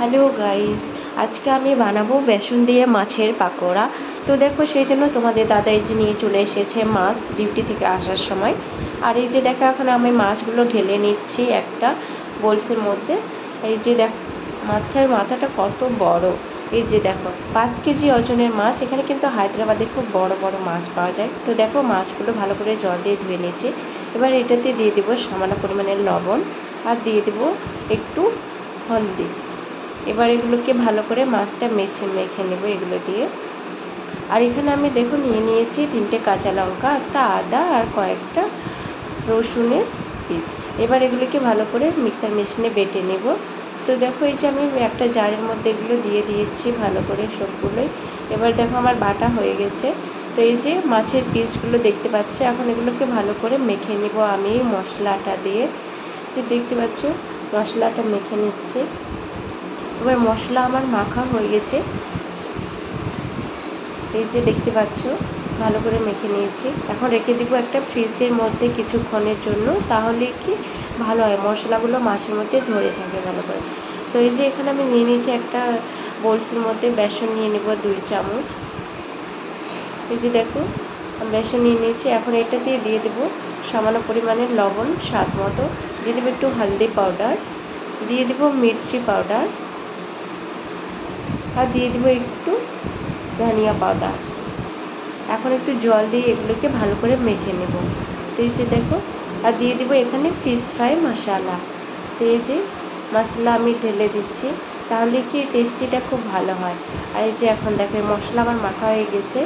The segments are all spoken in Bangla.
হ্যালো গাইস, আজকে আমি বানাবো বেসন দিয়ে মাছের পাকোড়া। তো দেখো, সেই জন্য তোমাদের দাদা এই যে নিয়ে চলে এসেছে মাছ ডিউটি থেকে আসার সময়। আর এই যে দেখো, এখন আমি মাছগুলো ঢেলে নিচ্ছি একটা বোলসের মধ্যে। এই যে দেখো, মাছের মাথাটা কত বড়। এই যে দেখো, 5 কেজি ওজনের মাছ। এখানে কিন্তু হায়দ্রাবাদে খুব বড় বড় মাছ পাওয়া যায়। তো দেখো, মাছগুলো ভালো করে জল দিয়ে ধুয়ে নিয়েছি। এবার এটাতে দিয়ে দেবো সামান্য পরিমাণের লবণ, আর দিয়ে দেবো একটু হলদি। এবার এগুলোকে ভালো করে মাছটা মেখে নেব এগুলো দিয়ে। আর এখানে আমি দেখো নিয়ে নিয়েছি 3টে কাঁচা লঙ্কা, একটা আদা আর কয়েকটা রসুনের বীজ। এবার এগুলোকে ভালো করে মিক্সার মেশিনে বেটে নেব। তো দেখো, এই যে আমি একটা জারের মধ্যে এগুলো দিয়ে দিয়েছি ভালো করে সবগুলোই। এবার দেখো আমার বাটা হয়ে গেছে। তো এই যে মাছের পিসগুলো দেখতে পাচ্ছ, এখন এগুলোকে ভালো করে মেখে নেব আমি মশলাটা দিয়ে। যে দেখতে পাচ্ছ, মশলাটা মেখে নিচ্ছি। এবার মশলা আমার মাখা হয়ে গেছে, এই যে দেখতে পাচ্ছ ভালো করে মেখে নিয়েছি। এখন রেখে দিব একটা ফ্রিজের মধ্যে কিছুক্ষণের জন্য, তাহলে কি ভালো হয়, মশলাগুলো মাছের মধ্যে ধরে থাকে ভালো করে। তো এই যে এখানে আমি নিয়ে নিয়েছি একটা বোলসের মধ্যে বেসন নিয়ে নেব 2 চামচ। এই যে দেখো, বেসন নিয়ে নিয়েছি। এখন এটা দিয়ে দেবো সামান্য পরিমাণের লবণ স্বাদ মতো, দিয়ে দেবো একটু হলদি পাউডার, দিয়ে দেবো মির্চি পাউডার, আর দিয়ে দেবো একটু ধনিয়া পাউডার। এখন একটু জল দিয়ে এগুলোকে ভালো করে মেখে নেব। তো এই যে দেখো, আর দিয়ে দিব এখানে ফিশ ফ্রাই মশলা। তো এই যে মশলা আমি ঢেলে দিচ্ছি, তাহলে কি টেস্টিটা খুব ভালো হয়। আর এই যে এখন দেখো মশলা আমার মাখা হয়ে গেছে।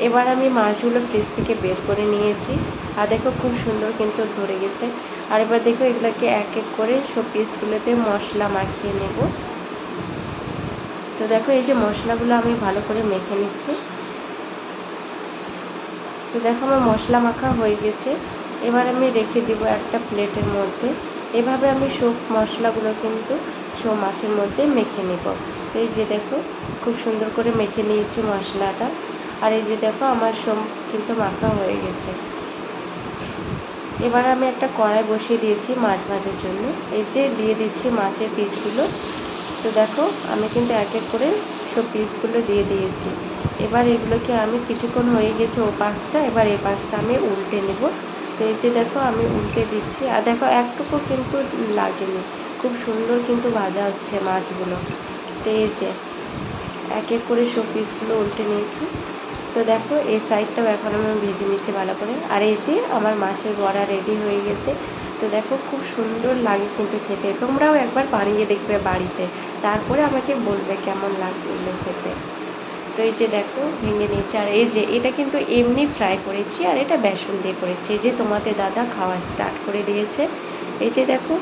এবার আমি মাছগুলো ফ্রিজ থেকে বের করে নিয়েছি। আর দেখো খুব সুন্দর কিন্তু ধরে গেছে। আর এবার দেখো এগুলোকে এক এক করে সব পিসগুলোতে মশলা মাখিয়ে নেব। তো দেখো, এই যে মশলাগুলো আমি ভালো করে মেখে নিচ্ছি। তো দেখো আমার মশলা মাখা হয়ে গেছে। এবার আমি রেখে দিব একটা প্লেটের মধ্যে। এভাবে আমি সব মশলাগুলো কিন্তু সব মাছের মধ্যে মেখে নেব। এই যে দেখো, খুব সুন্দর করে মেখে নিয়েছি মশলাটা। আর এই যে দেখো আমার সব কিন্তু মাখা হয়ে গেছে। এবার আমি একটা কড়াই বসিয়ে দিয়েছি মাছ ভাজার জন্য। এই যে দিয়ে দিচ্ছি মাছের পিসগুলো। তো দেখো, আমি কিন্তু এক এক করে সব পিসগুলো দিয়ে দিয়েছি। এবার এগুলোকে আমি কিছুক্ষণ হয়ে গেছে ও পাশটা, এবার এই পাশটা আমি উল্টে নেব। তো এই যে দেখো আমি উল্টে দিচ্ছি, আর দেখো একটুকু কিন্তু লাগেনি, খুব সুন্দর কিন্তু ভাজা হচ্ছে মাছগুলো। তো এই যে এক এক করে সব পিসগুলো উল্টে নিয়েছি। তো দেখো এই সাইডটাও এখন আমি ভেজে নিচ্ছি ভালো করে। আর এই যে আমার মাছের বড়া রেডি হয়ে গেছে। তো দেখো খুব সুন্দর লাগে কিন্তু খেতে। তোমরাও একবার বানিয়ে দেখবে বাড়িতে, তারপরে আমাকে বলবে কেমন লাগলো খেতে। তো এই যে দেখো ভেঙে নিয়েছি। আর এই যে এটা কিন্তু এমনি ফ্রাই করেছি, আর এটা বেসন দিয়ে করেছি। এই যে তোমাদের দাদা খাওয়া স্টার্ট করে দিয়েছে। এই যে দেখো,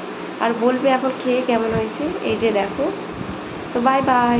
আর বলবে এখন খেয়ে কেমন হয়েছে। এই যে দেখো। তো বাই বাই।